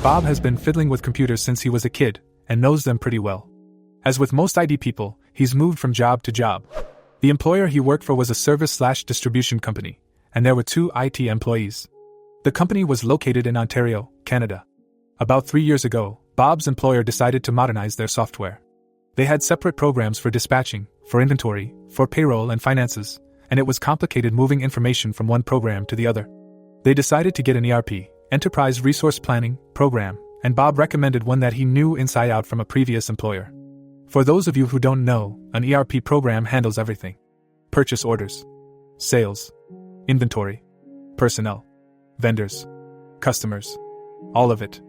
Bob has been fiddling with computers since he was a kid, and knows them pretty well. As with most IT people, he's moved from job to job. The employer he worked for was a service/distribution company, and there were 2 IT employees. The company was located in Ontario, Canada. About 3 years ago, Bob's employer decided to modernize their software. They had separate programs for dispatching, for inventory, for payroll and finances, and it was complicated moving information from one program to the other. They decided to get an ERP, Enterprise Resource Planning, program, and Bob recommended one that he knew inside out from a previous employer. For those of you who don't know, an ERP program handles everything: purchase orders, sales, inventory, personnel, vendors, customers, all of it.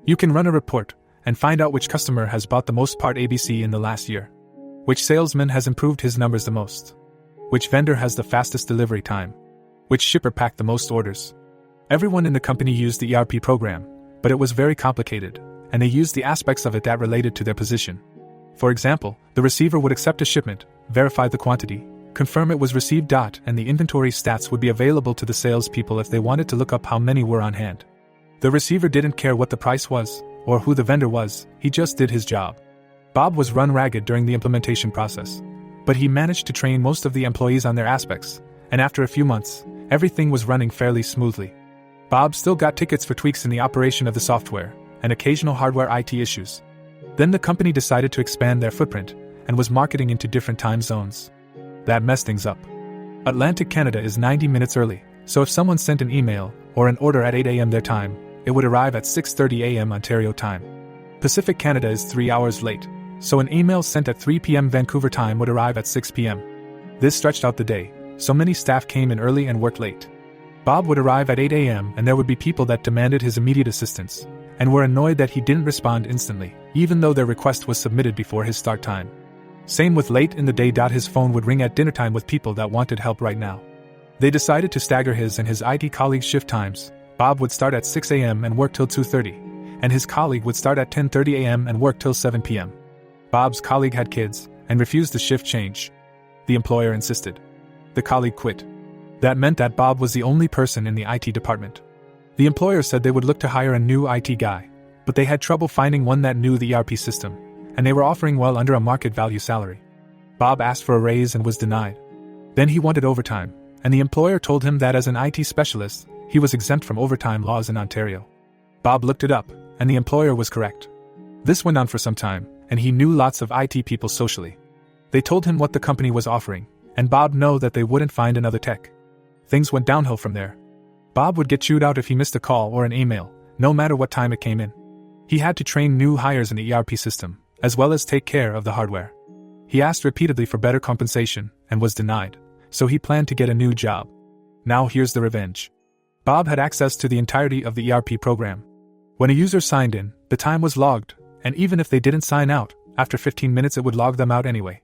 You can run a report and find out which customer has bought the most part ABC in the last year, which salesman has improved his numbers the most, which vendor has the fastest delivery time, which shipper packed the most orders. Everyone in the company used the ERP program, but it was very complicated, and they used the aspects of it that related to their position. For example, the receiver would accept a shipment, verify the quantity, confirm it was received. And the inventory stats would be available to the salespeople if they wanted to look up how many were on hand. The receiver didn't care what the price was, or who the vendor was, he just did his job. Bob was run ragged during the implementation process, but he managed to train most of the employees on their aspects, and after a few months, everything was running fairly smoothly. Bob still got tickets for tweaks in the operation of the software, and occasional hardware IT issues. Then the company decided to expand their footprint, and was marketing into different time zones. That messed things up. Atlantic Canada is 90 minutes early, so if someone sent an email, or an order at 8 a.m. their time, it would arrive at 6:30 a.m. Ontario time. Pacific Canada is 3 hours late, so an email sent at 3 p.m. Vancouver time would arrive at 6 p.m. This stretched out the day, so many staff came in early and worked late. Bob would arrive at 8 a.m. and there would be people that demanded his immediate assistance, and were annoyed that he didn't respond instantly, even though their request was submitted before his start time. Same with late in the day. His phone would ring at dinner time with people that wanted help right now. They decided to stagger his and his IT colleagues' shift times. Bob would start at 6 a.m. and work till 2:30, and his colleague would start at 10:30 a.m. and work till 7 p.m. Bob's colleague had kids, and refused the shift change. The employer insisted. The colleague quit. That meant that Bob was the only person in the IT department. The employer said they would look to hire a new IT guy, but they had trouble finding one that knew the ERP system, and they were offering well under a market value salary. Bob asked for a raise and was denied. Then he wanted overtime, and the employer told him that as an IT specialist, he was exempt from overtime laws in Ontario. Bob looked it up, and the employer was correct. This went on for some time, and he knew lots of IT people socially. They told him what the company was offering, and Bob knew that they wouldn't find another tech. Things went downhill from there. Bob would get chewed out if he missed a call or an email, no matter what time it came in. He had to train new hires in the ERP system, as well as take care of the hardware. He asked repeatedly for better compensation, and was denied, so he planned to get a new job. Now here's the revenge. Bob had access to the entirety of the ERP program. When a user signed in, the time was logged, and even if they didn't sign out, after 15 minutes it would log them out anyway.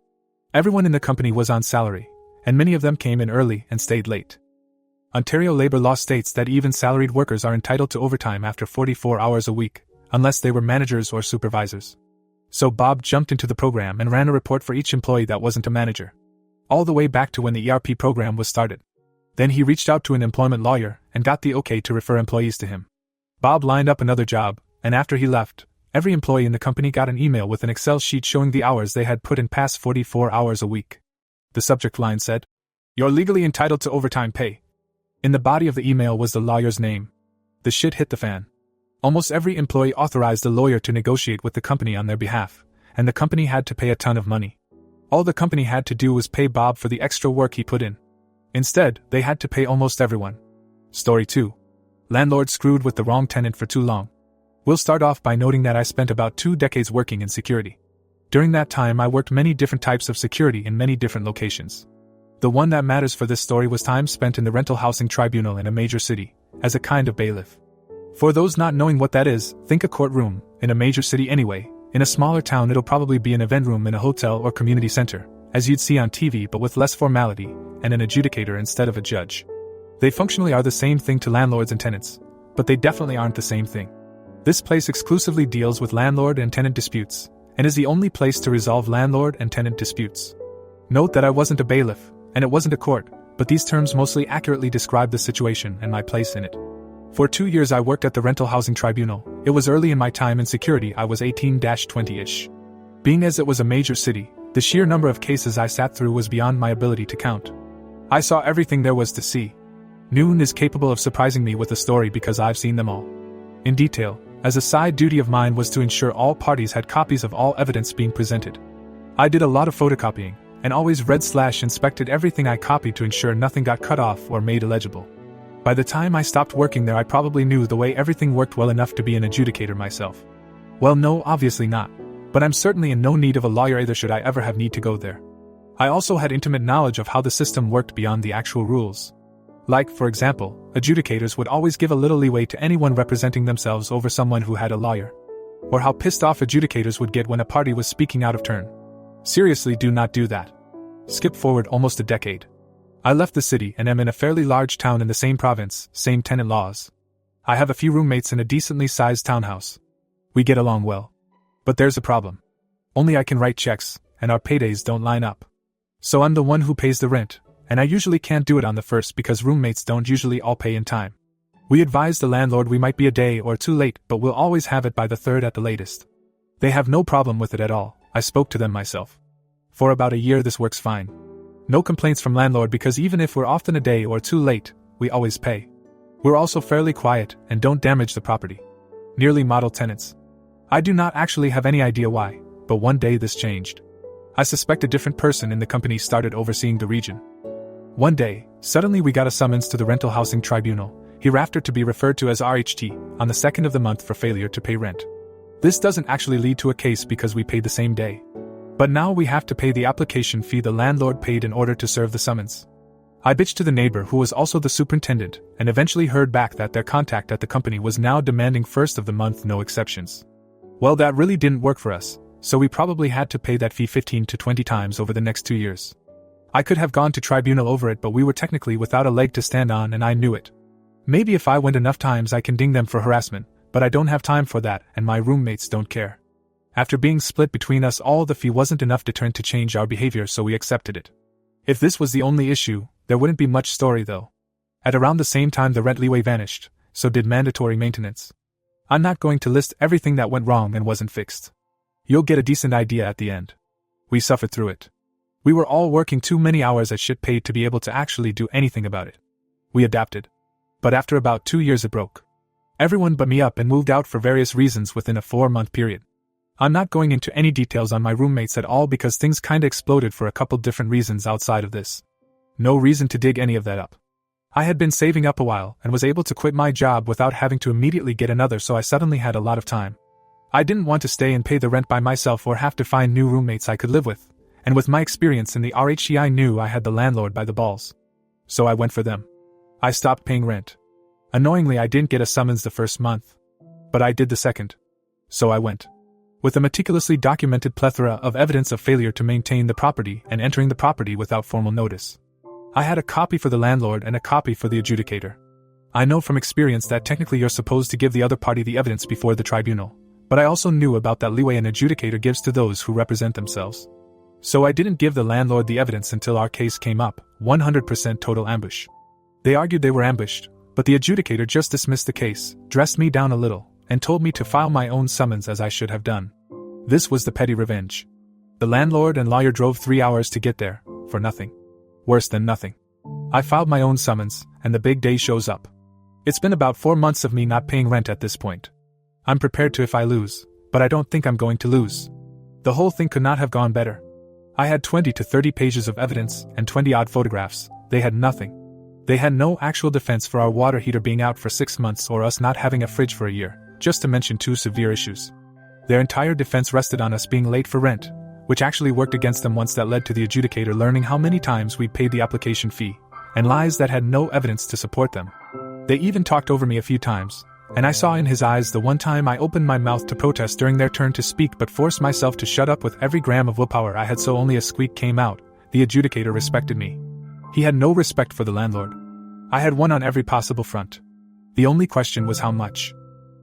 Everyone in the company was on salary, and many of them came in early and stayed late. Ontario labor law states that even salaried workers are entitled to overtime after 44 hours a week, unless they were managers or supervisors. So Bob jumped into the program and ran a report for each employee that wasn't a manager, all the way back to when the ERP program was started. Then he reached out to an employment lawyer and got the okay to refer employees to him. Bob lined up another job, and after he left, every employee in the company got an email with an Excel sheet showing the hours they had put in past 44 hours a week. The subject line said, "You're legally entitled to overtime pay." In the body of the email was the lawyer's name. The shit hit the fan. Almost every employee authorized the lawyer to negotiate with the company on their behalf, and the company had to pay a ton of money. All the company had to do was pay Bob for the extra work he put in. Instead, they had to pay almost everyone. Story 2. Landlord screwed with the wrong tenant for too long. We'll start off by noting that I spent about 2 decades working in security. During that time I worked many different types of security in many different locations. The one that matters for this story was time spent in the rental housing tribunal in a major city, as a kind of bailiff. For those not knowing what that is, think a courtroom, in a major city anyway. In a smaller town it'll probably be an event room in a hotel or community center, as you'd see on TV but with less formality, and an adjudicator instead of a judge. They functionally are the same thing to landlords and tenants, but they definitely aren't the same thing. This place exclusively deals with landlord and tenant disputes, and is the only place to resolve landlord and tenant disputes. Note that I wasn't a bailiff, and it wasn't a court, but these terms mostly accurately describe the situation and my place in it. For 2 years I worked at the rental housing tribunal. It was early in my time in security. I was 18-20-ish. Being as it was a major city, the sheer number of cases I sat through was beyond my ability to count. I saw everything there was to see. Noon is capable of surprising me with a story because I've seen them all. In detail, as a side duty of mine was to ensure all parties had copies of all evidence being presented. I did a lot of photocopying, and always read/inspected everything I copied to ensure nothing got cut off or made illegible. By the time I stopped working there I probably knew the way everything worked well enough to be an adjudicator myself. Well, no, obviously not. But I'm certainly in no need of a lawyer either should I ever have need to go there. I also had intimate knowledge of how the system worked beyond the actual rules. Like, for example, adjudicators would always give a little leeway to anyone representing themselves over someone who had a lawyer. Or how pissed off adjudicators would get when a party was speaking out of turn. Seriously, do not do that. Skip forward almost a decade. I left the city and am in a fairly large town in the same province, same tenant laws. I have a few roommates in a decently sized townhouse. We get along well. But there's a problem. Only I can write checks, and our paydays don't line up. So I'm the one who pays the rent, and I usually can't do it on the first because roommates don't usually all pay in time. We advise the landlord we might be a day or two late, but we'll always have it by the third at the latest. They have no problem with it at all. I spoke to them myself. For about a year this works fine. No complaints from landlord because even if we're often a day or two late, we always pay. We're also fairly quiet and don't damage the property. Nearly model tenants. I do not actually have any idea why, but one day this changed. I suspect a different person in the company started overseeing the region. One day, suddenly we got a summons to the rental housing tribunal, hereafter to be referred to as RHT, on the 2nd of the month for failure to pay rent. This doesn't actually lead to a case because we paid the same day. But now we have to pay the application fee the landlord paid in order to serve the summons. I bitched to the neighbor who was also the superintendent, and eventually heard back that their contact at the company was now demanding first of the month no exceptions. Well, that really didn't work for us, so we probably had to pay that fee 15 to 20 times over the next 2 years. I could have gone to tribunal over it, but we were technically without a leg to stand on and I knew it. Maybe if I went enough times I can ding them for harassment, but I don't have time for that and my roommates don't care. After being split between us all, the fee wasn't enough deterrent to change our behavior, so we accepted it. If this was the only issue, there wouldn't be much story though. At around the same time the rent leeway vanished, so did mandatory maintenance. I'm not going to list everything that went wrong and wasn't fixed. You'll get a decent idea at the end. We suffered through it. We were all working too many hours at shit paid to be able to actually do anything about it. We adapted. But after about 2 years it broke. Everyone but me up and moved out for various reasons within a 4-month period. I'm not going into any details on my roommates at all because things kinda exploded for a couple different reasons outside of this. No reason to dig any of that up. I had been saving up a while and was able to quit my job without having to immediately get another, so I suddenly had a lot of time. I didn't want to stay and pay the rent by myself or have to find new roommates I could live with, and with my experience in the RHE I knew I had the landlord by the balls. So I went for them. I stopped paying rent. Annoyingly, I didn't get a summons the first month. But I did the second. So I went. With a meticulously documented plethora of evidence of failure to maintain the property and entering the property without formal notice. I had a copy for the landlord and a copy for the adjudicator. I know from experience that technically you're supposed to give the other party the evidence before the tribunal, but I also knew about that leeway an adjudicator gives to those who represent themselves. So I didn't give the landlord the evidence until our case came up, 100% total ambush. They argued they were ambushed, but the adjudicator just dismissed the case, dressed me down a little, and told me to file my own summons as I should have done. This was the petty revenge. The landlord and lawyer drove 3 hours to get there, for nothing. Worse than nothing. I filed my own summons, and the big day shows up. It's been about 4 months of me not paying rent at this point. I'm prepared to if I lose, but I don't think I'm going to lose. The whole thing could not have gone better. I had 20 to 30 pages of evidence and 20-odd photographs. They had nothing. They had no actual defense for our water heater being out for 6 months or us not having a fridge for a year, just to mention 2 severe issues. Their entire defense rested on us being late for rent, which actually worked against them once that led to the adjudicator learning how many times we paid the application fee, and lies that had no evidence to support them. They even talked over me a few times, and I saw in his eyes the one time I opened my mouth to protest during their turn to speak but forced myself to shut up with every gram of willpower I had, so only a squeak came out. The adjudicator respected me. He had no respect for the landlord. I had won on every possible front. The only question was how much.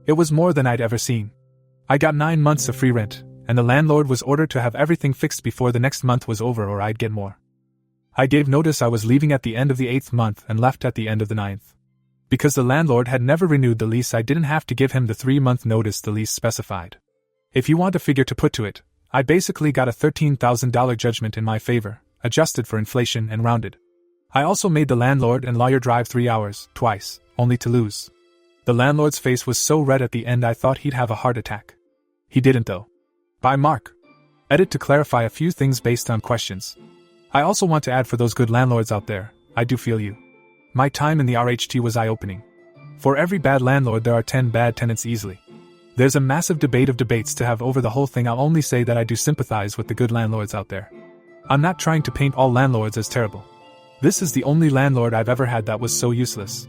It was more than I'd ever seen. I got 9 months of free rent, and the landlord was ordered to have everything fixed before the next month was over or I'd get more. I gave notice I was leaving at the end of the 8th month and left at the end of the 9th. Because the landlord had never renewed the lease, I didn't have to give him the 3-month notice the lease specified. If you want a figure to put to it, I basically got a $13,000 judgment in my favor, adjusted for inflation and rounded. I also made the landlord and lawyer drive 3 hours, twice, only to lose. The landlord's face was so red at the end I thought he'd have a heart attack. He didn't though. By Mark. Edit to clarify a few things based on questions. I also want to add, for those good landlords out there, I do feel you. My time in the RHT was eye-opening. For every bad landlord there are 10 bad tenants easily. There's a massive debate of debates to have over the whole thing. I'll only say that I do sympathize with the good landlords out there. I'm not trying to paint all landlords as terrible. This is the only landlord I've ever had that was so useless.